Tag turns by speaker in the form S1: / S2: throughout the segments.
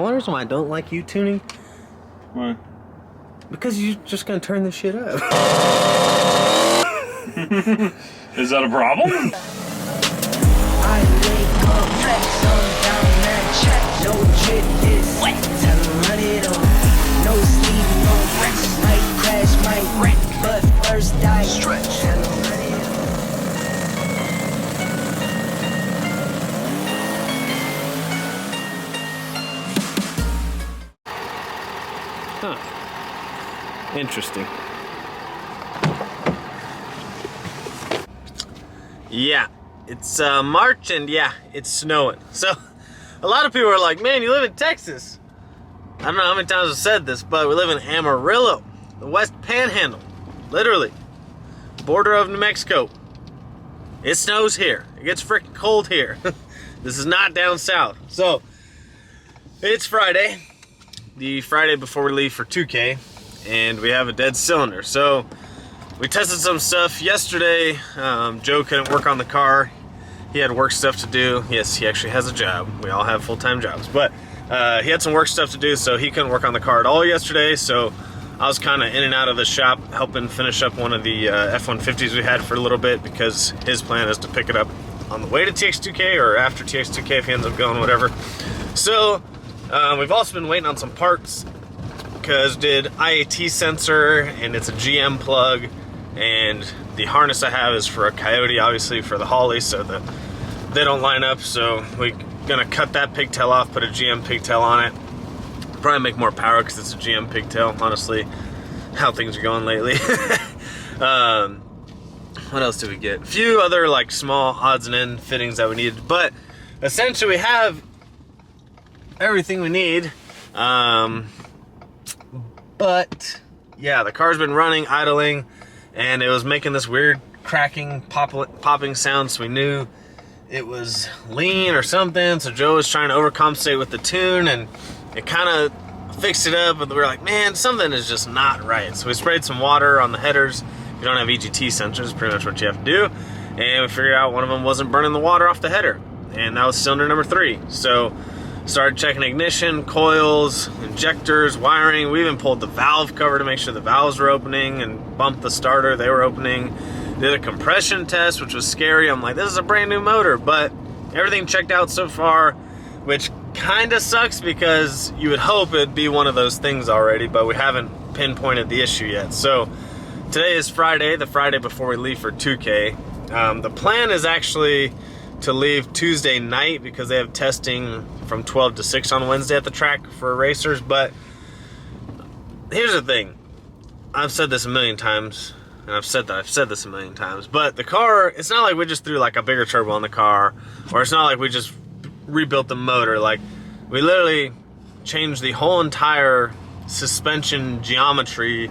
S1: One reason why I don't like you tuning.
S2: Why?
S1: Because you're just gonna turn this shit up.
S2: Is that a problem?
S3: I wake up, sun down that check, no drip is wet, tell 'em run it on. No sleep, no rest, might crash, might wreck, but first I stretch, tell 'em run it on.
S1: Huh. Interesting. Yeah, it's March and yeah, it's snowing. So a lot of people are like, man, you live in Texas. I don't know how many times I've said this, but we live in Amarillo, the West Panhandle, literally, border of New Mexico. It snows here. It gets freaking cold here. This is not down south. So it's Friday, the Friday before we leave for 2K, and we have a dead cylinder. So we tested some stuff yesterday. Joe couldn't work on the car. He had work stuff to do. Yes, he actually has a job. We all have full-time jobs, but he had some work stuff to do, so he couldn't work on the car at all yesterday. So I was kind of in and out of the shop helping finish up one of the F-150s we had for a little bit, because his plan is to pick it up on the way to TX2K or after TX2K if he ends up going, whatever. So we've also been waiting on some parts, because did IAT sensor, and it's a GM plug, and the harness I have is for a Coyote, obviously for the Holley, so that they don't line up. So we're gonna cut that pigtail off, put a GM pigtail on it. Probably make more power because it's a GM pigtail, honestly, how things are going lately. What else did we get? A few other like small odds and end fittings that we needed, but essentially we have everything we need. But yeah, the car's been running, idling, and it was making this weird cracking, popping sound, so we knew it was lean or something. So Joe was trying to overcompensate with the tune, and it kind of fixed it up, but we were like, man, something is just not right. So we sprayed some water on the headers. If you don't have EGT sensors, pretty much what you have to do. And we figured out one of them wasn't burning the water off the header, and that was cylinder number 3. So started checking ignition, coils, injectors, wiring. We even pulled the valve cover to make sure the valves were opening, and bumped the starter, they were opening. Did a compression test, which was scary. I'm like, this is a brand new motor, but everything checked out so far, which kind of sucks because you would hope it'd be one of those things already, but we haven't pinpointed the issue yet. So today is Friday, the Friday before we leave for 2K. The plan is actually to leave Tuesday night because they have testing from 12 to 6 on Wednesday at the track for racers. But here's the thing. I've said this a million times, and I've said this a million times, but the car, it's not like we just threw like a bigger turbo on the car, or it's not like we just rebuilt the motor. Like, we literally changed the whole entire suspension geometry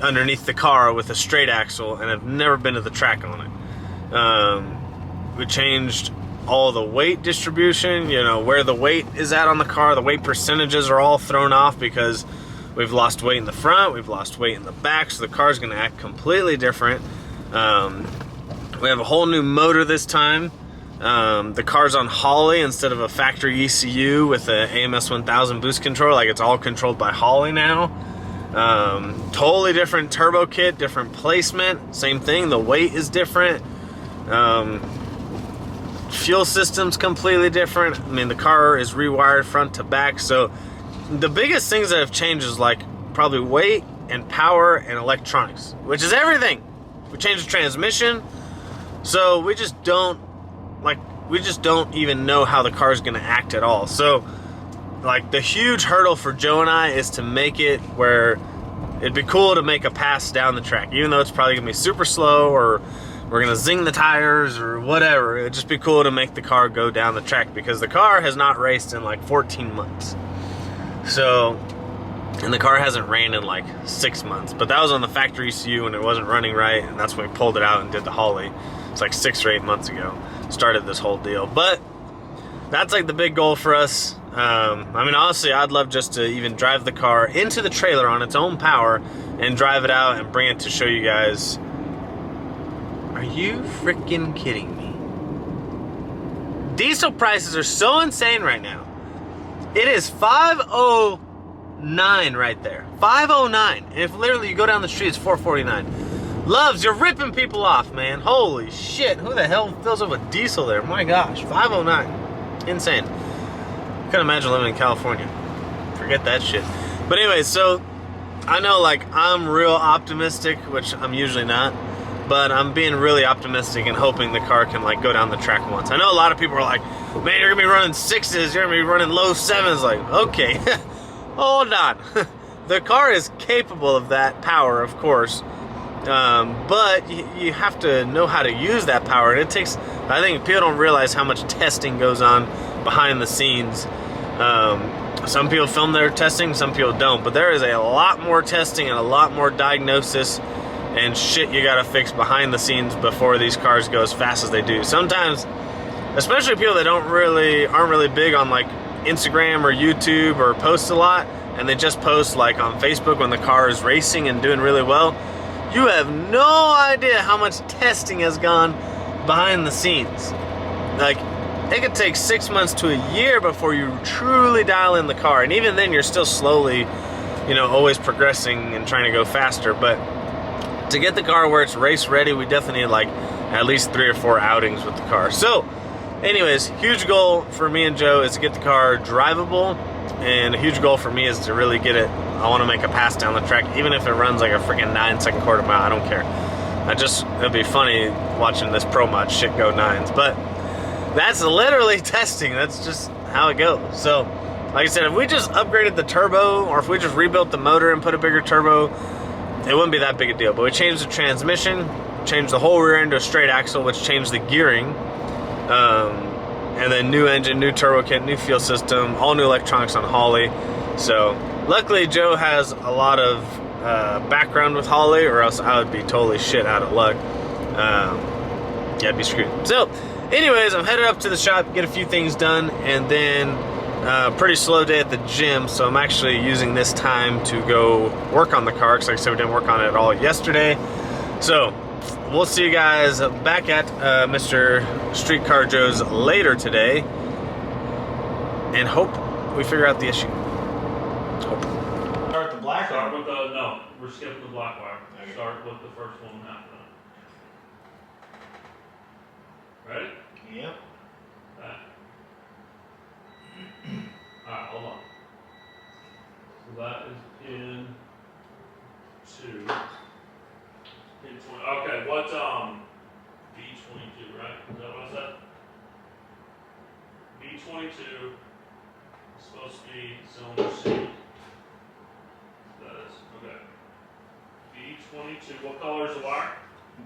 S1: underneath the car with a straight axle, and I've never been to the track on it. We changed all the weight distribution, you know, where the weight is at on the car. The weight percentages are all thrown off because we've lost weight in the front, we've lost weight in the back, so the car's gonna act completely different. We have a whole new motor this time. The car's on Holley instead of a factory ECU with a AMS 1000 boost control. Like, it's all controlled by Holley now. Totally different turbo kit, different placement, same thing, the weight is different. Fuel system's completely different. I mean, the car is rewired front to back. So the biggest things that have changed is like probably weight and power and electronics, which is everything. We changed the transmission, so we just don't even know how the car is going to act at all. So like, the huge hurdle for Joe and I is to make it where it'd be cool to make a pass down the track, even though it's probably gonna be super slow, or we're gonna zing the tires or whatever. It'd just be cool to make the car go down the track, because the car has not raced in like 14 months. So, and the car hasn't ran in like 6 months, but that was on the factory ECU and it wasn't running right, and that's when we pulled it out and did the Holley. It's like 6 or 8 months ago, started this whole deal. But that's like the big goal for us. I mean, honestly, I'd love just to even drive the car into the trailer on its own power and drive it out and bring it to show you guys. Are you freaking kidding me? Diesel prices are so insane right now. It is 5:09 right there. 5:09. And if literally you go down the street, it's 4:49. Loves, you're ripping people off, man. Holy shit. Who the hell fills up with diesel there? My gosh. 5:09. Insane. Couldn't imagine living in California. Forget that shit. But anyway, so I know like I'm real optimistic, which I'm usually not. But I'm being really optimistic and hoping the car can like go down the track once. I know a lot of people are like, man, you're gonna be running 6s, you're gonna be running low 7s. Like, okay, hold on. The car is capable of that power, of course. But you have to know how to use that power. And it takes, I think people don't realize how much testing goes on behind the scenes. Some people film their testing, some people don't. But there is a lot more testing and a lot more diagnosis and shit you gotta fix behind the scenes before these cars go as fast as they do. Sometimes, especially people that aren't really big on like Instagram or YouTube or post a lot, and they just post like on Facebook when the car is racing and doing really well, you have no idea how much testing has gone behind the scenes. Like, it could take 6 months to a year before you truly dial in the car, and even then you're still slowly, you know, always progressing and trying to go faster. But to get the car where it's race ready, we definitely need like at least 3 or 4 outings with the car. So anyways, huge goal for me and Joe is to get the car drivable, and a huge goal for me is to really get it. I want to make a pass down the track, even if it runs like a freaking 9-second quarter mile. I don't care. It'll be funny watching this pro mod shit go 9s, but that's literally testing. That's just how it goes. So like I said, if we just upgraded the turbo, or if we just rebuilt the motor and put a bigger turbo, it wouldn't be that big a deal. But we changed the transmission, changed the whole rear end to a straight axle, which changed the gearing, and then new engine, new turbo kit, new fuel system, all new electronics on Holley. So luckily Joe has a lot of background with Holley, or else I would be totally shit out of luck. Yeah, I'd be screwed. So anyways, I'm headed up to the shop, get a few things done, and then pretty slow day at the gym, so I'm actually using this time to go work on the car, because like I said, we didn't work on it at all yesterday. So we'll see you guys back at Mr. Streetcar Joe's later today, and hope we figure out the issue. Hope. Start the black
S2: Start
S1: one.
S2: with the, no, we're skipping the black wire. Okay. Start with the first one half done. Ready?
S1: Yep.
S2: Back. Alright, hold on. So that is pin 2. Pin 20. Okay, what's B22, right? Is that what I said? B22 is supposed to be cylinder C. That is, okay. B22, what color is the wire?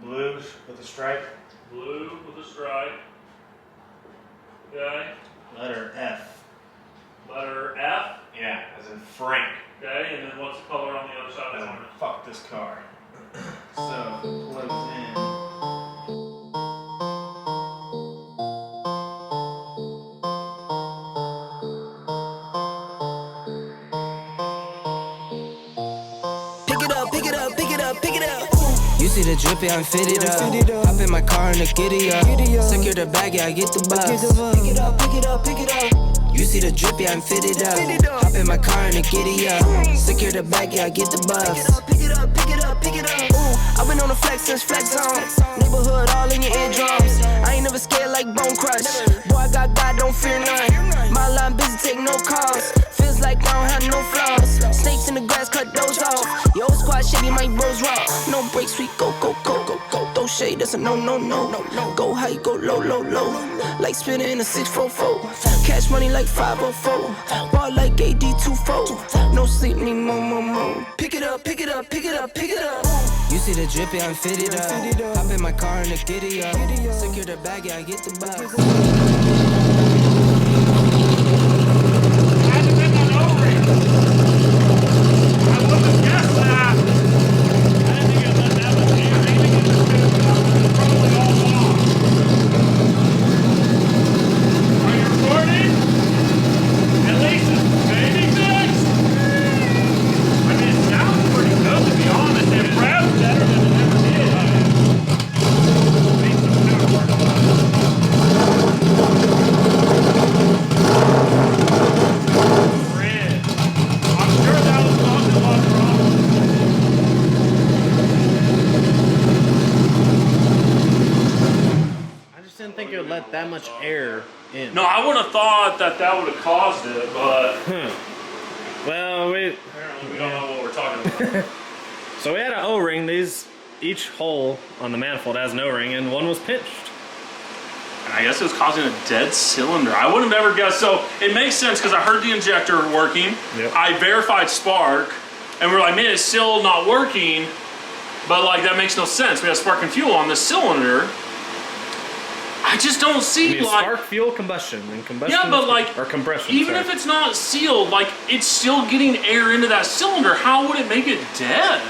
S1: Blue with a stripe.
S2: Blue with a stripe. Okay.
S1: Letter F.
S2: Letter F.
S1: Yeah, as in Frank.
S2: Okay, and then what's the color on the other side of the harness?
S1: Fuck this car. So, plugs in.
S3: Pick it up, pick it up, pick it up, pick it up. You see the drip, yeah, I'm fitted up. Hop in my car and the giddy up. Secure the bag, yeah, I get the bus. Pick it up, pick it up, pick it up. You see the drip, yeah, I'm fitted up. Hop in my car and the giddy up. Secure the bag, yeah, I get the bus. Pick it up, pick it up, pick it up, pick it up. I've been on the flex since flex zone. Neighborhood all in your eardrums. I ain't never scared like Bone Crush. Boy, I got God, don't fear none. My line busy, take no calls. Feels like I don't have no flaws. Snakes in the grass, cut those off. Yo, squad shitty, my bros raw. No breaks, we go, go, go, go, go. Throw shade, that's a no, no, no, no, no. Go high, go low, low, low. Like spinning in a 644. Cash money like 504. Ball like AD24. No sleep, need more, more, more. Pick it up, pick it up, pick it up, pick it up. You see the drip, yeah, I'm fitted up. Hop in my car and the giddy up. Secure the bag, yeah, I get the bus.
S1: that much air in.
S2: No, I would have thought that would have caused it, but
S1: Well,
S2: apparently we don't know what we're talking about.
S1: So we had an O-ring. Each hole on the manifold has an O-ring, and one was pinched.
S2: And I guess it was causing a dead cylinder. I would have never guessed. So it makes sense because I heard the injector working.
S1: Yep.
S2: I verified spark, and we're like, man, it's still not working. But like that makes no sense. We have spark and fuel on this cylinder. I just don't see like
S1: spark, fuel, combustion, and combustion.
S2: Yeah, but like
S1: or compression.
S2: Even if it's not sealed, like it's still getting air into that cylinder. How would it make it dead?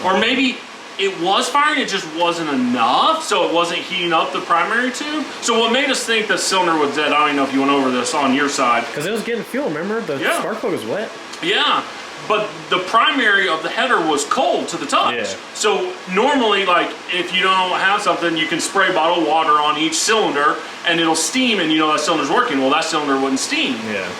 S2: Or maybe it was firing, it just wasn't enough, so it wasn't heating up the primary tube. So what made us think the cylinder was dead? I don't even know if you went over this on your side.
S1: Because it was getting fuel. Remember, the spark plug was wet.
S2: Yeah. But the primary of the header was cold to the touch.
S1: Yeah.
S2: So normally, like, if you don't have something, you can spray bottled water on each cylinder and it'll steam and you know that cylinder's working. Well, that cylinder wouldn't steam.
S1: Yeah.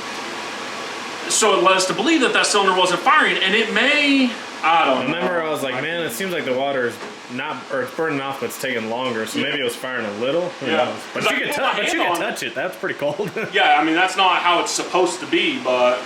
S2: So it led us to believe that that cylinder wasn't firing, and it may, I don't know.
S1: Remember, I was like, man, it seems like the water's it's burning off, but it's taking longer, so maybe it was firing a little. Who knows? But you can touch it. That's pretty cold.
S2: Yeah, I mean, that's not how it's supposed to be, but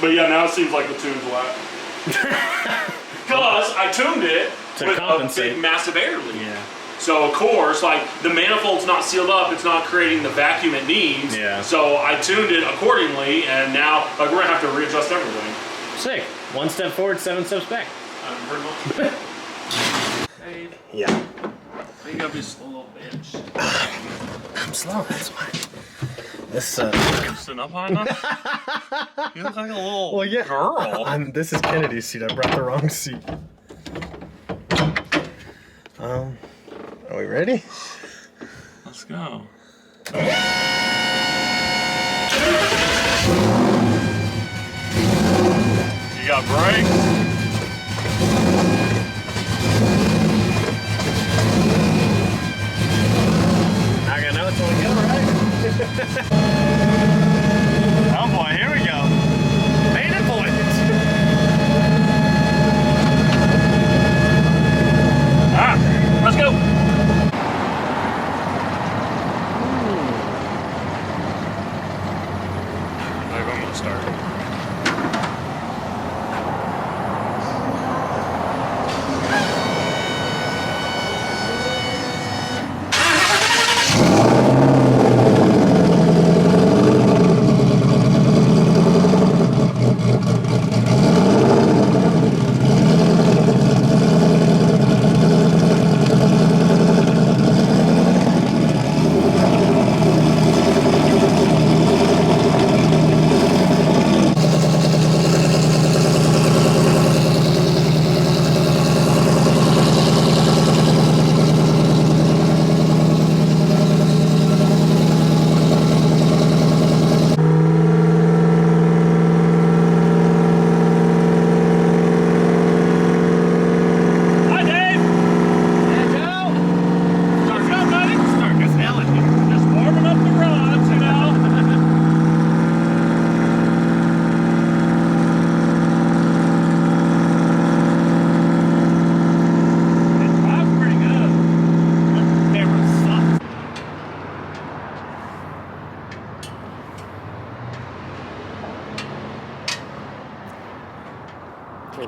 S2: yeah, now it seems like the tune's wet. Because I tuned it with
S1: compensate.
S2: a big, massive air leak.
S1: Yeah.
S2: So, of course, like, the manifold's not sealed up, it's not creating the vacuum it needs.
S1: Yeah.
S2: So I tuned it accordingly, and now, like, we're gonna have to readjust everything.
S1: Sick. 1 step forward, 7 steps back.
S2: I haven't heard much. Hey,
S1: Yeah.
S2: you gotta be a slow little bitch.
S1: I'm slow, that's why. This,
S2: You sitting up high enough? You look like a little girl.
S1: This is Kennedy's seat. I brought the wrong seat. Are we ready?
S2: Let's go. You got brakes?
S1: I gotta know it's only go, right? Oh boy, here we go. Main point.
S2: Let's go. Maybe I'm gonna start.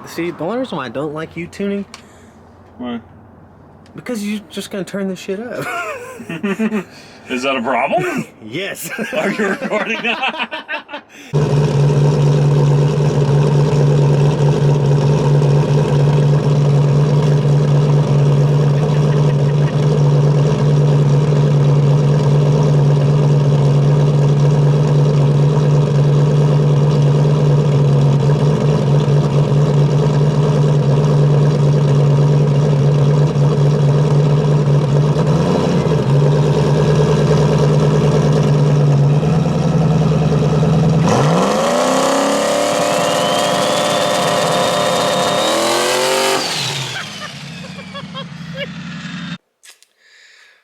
S1: See, the only reason why I don't like you tuning,
S2: Why?
S1: because you're just gonna turn this shit up.
S2: Is that a problem?
S1: Yes.
S2: Are you recording?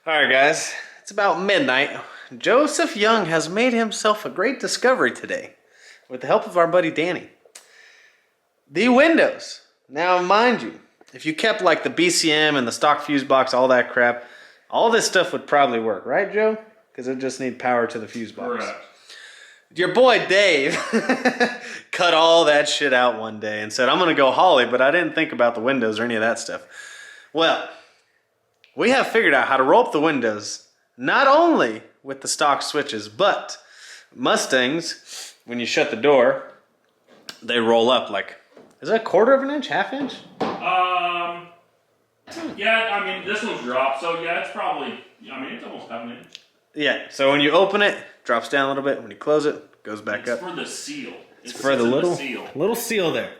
S1: Alright guys, it's about midnight. Joseph Young has made himself a great discovery today with the help of our buddy Danny. The windows. Now mind you, if you kept like the BCM and the stock fuse box, all that crap, all this stuff would probably work, right Joe? because it just need power to the fuse box.
S2: Correct.
S1: Your boy Dave cut all that shit out one day and said, I'm going to go Holley, but I didn't think about the windows or any of that stuff. Well, we have figured out how to roll up the windows, not only with the stock switches, but Mustangs, when you shut the door, they roll up like, is that a quarter of an inch, half inch?
S2: Yeah, I mean, this one's dropped, so yeah, it's probably, I mean, it's almost half an inch.
S1: Yeah, so when you open it, drops down a little bit. When you close it, goes back up.
S2: It's for the seal.
S1: It's for the little seal there.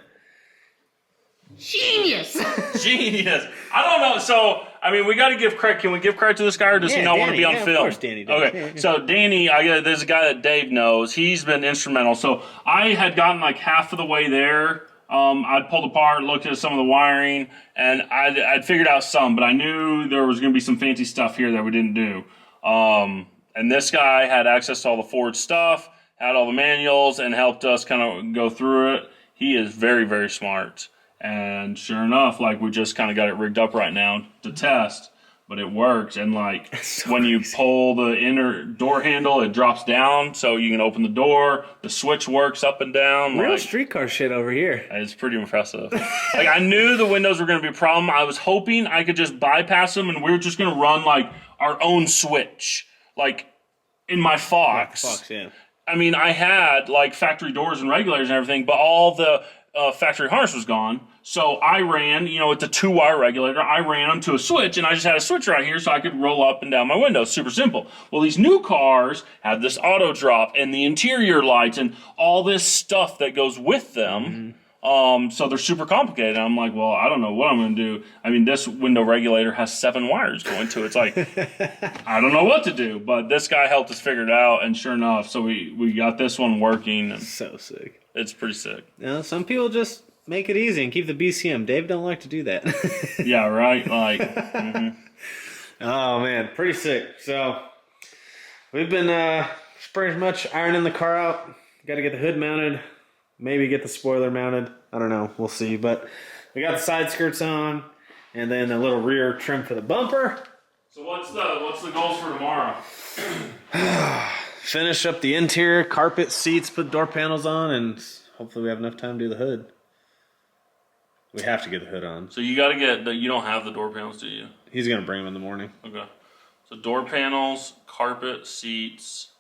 S2: Genius. I don't know. So, I mean, we got to give credit. Can we give credit to this guy, or does he not want to be on film?
S1: Of course, Danny does.
S2: Okay, so Danny, there's a guy that Dave knows. He's been instrumental. So I had gotten like half of the way there. I'd pulled apart, looked at some of the wiring, and I'd figured out some, but I knew there was going to be some fancy stuff here that we didn't do. And this guy had access to all the Ford stuff, had all the manuals, and helped us kind of go through it. He is very, very smart. And sure enough, like, we just kind of got it rigged up right now to test, but it works. And like, when you pull the inner door handle, it drops down so you can open the door. The switch works up and down.
S1: Real
S2: like,
S1: streetcar shit over here.
S2: It's pretty impressive. Like, I knew the windows were going to be a problem. I was hoping I could just bypass them and we were just going to run like our own switch, like in my Fox.
S1: Fox, yeah.
S2: I mean, I had like factory doors and regulators and everything, but all the factory harness was gone. So I ran, it's a 2-wire regulator. I ran them to a switch, and I just had a switch right here so I could roll up and down my windows. Super simple. Well, these new cars have this auto drop and the interior lights and all this stuff that goes with them. So they're super complicated. I'm like, well, I don't know what I'm going to do. I mean, this window regulator has 7 wires going to it. It's like, I don't know what to do. But this guy helped us figure it out, and sure enough, so we got this one working. And
S1: so sick.
S2: It's pretty sick.
S1: Some people just make it easy and keep the BCM. Dave don't like to do that.
S2: Yeah, right? Like,
S1: Oh, man, pretty sick. So, we've been pretty much ironing the car out. Got to get the hood mounted. Maybe get the spoiler mounted. I don't know. We'll see. But we got the side skirts on, and then a little rear trim for the bumper.
S2: So what's the goals for tomorrow?
S1: Finish up the interior, carpet, seats, put door panels on, and hopefully we have enough time to do the hood. We have to get the hood on.
S2: So you got to get you don't have the door panels, do you?
S1: He's gonna bring them in the morning.
S2: Okay. So door panels, carpet, seats.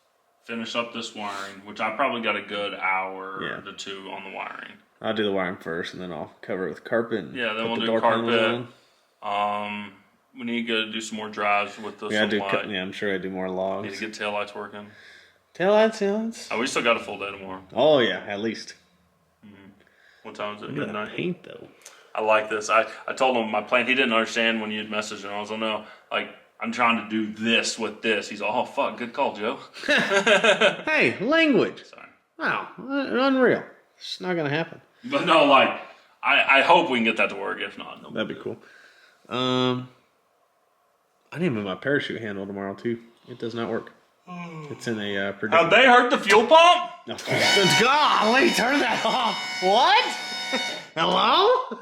S2: Finish up this wiring, which I probably got a good hour to 2 on the wiring.
S1: I'll do the wiring first, and then I'll cover it with carpet. And
S2: then we'll do carpet. We need to do some more drives with those.
S1: I'm sure I do more logs.
S2: Need to get taillights working.
S1: Taillights.
S2: Oh, we still got a full day tomorrow.
S1: Oh yeah, at least.
S2: What time is it?
S1: Look at
S2: Midnight.
S1: that paint though.
S2: I like this. I told him my plan. He didn't understand when you had messaged him. I was like, no, like, I'm trying to do this with this. He's all, oh, fuck, good call, Joe.
S1: Hey, language.
S2: Sorry.
S1: Wow, unreal. It's not going to happen.
S2: But no, like, I hope we can get that to work. If not, no.
S1: That'd be cool. I need to move my parachute handle tomorrow, too. It does not work. It's in a predicament.
S2: Have they hurt the fuel pump?
S1: No. Golly, turn that off. What? Hello?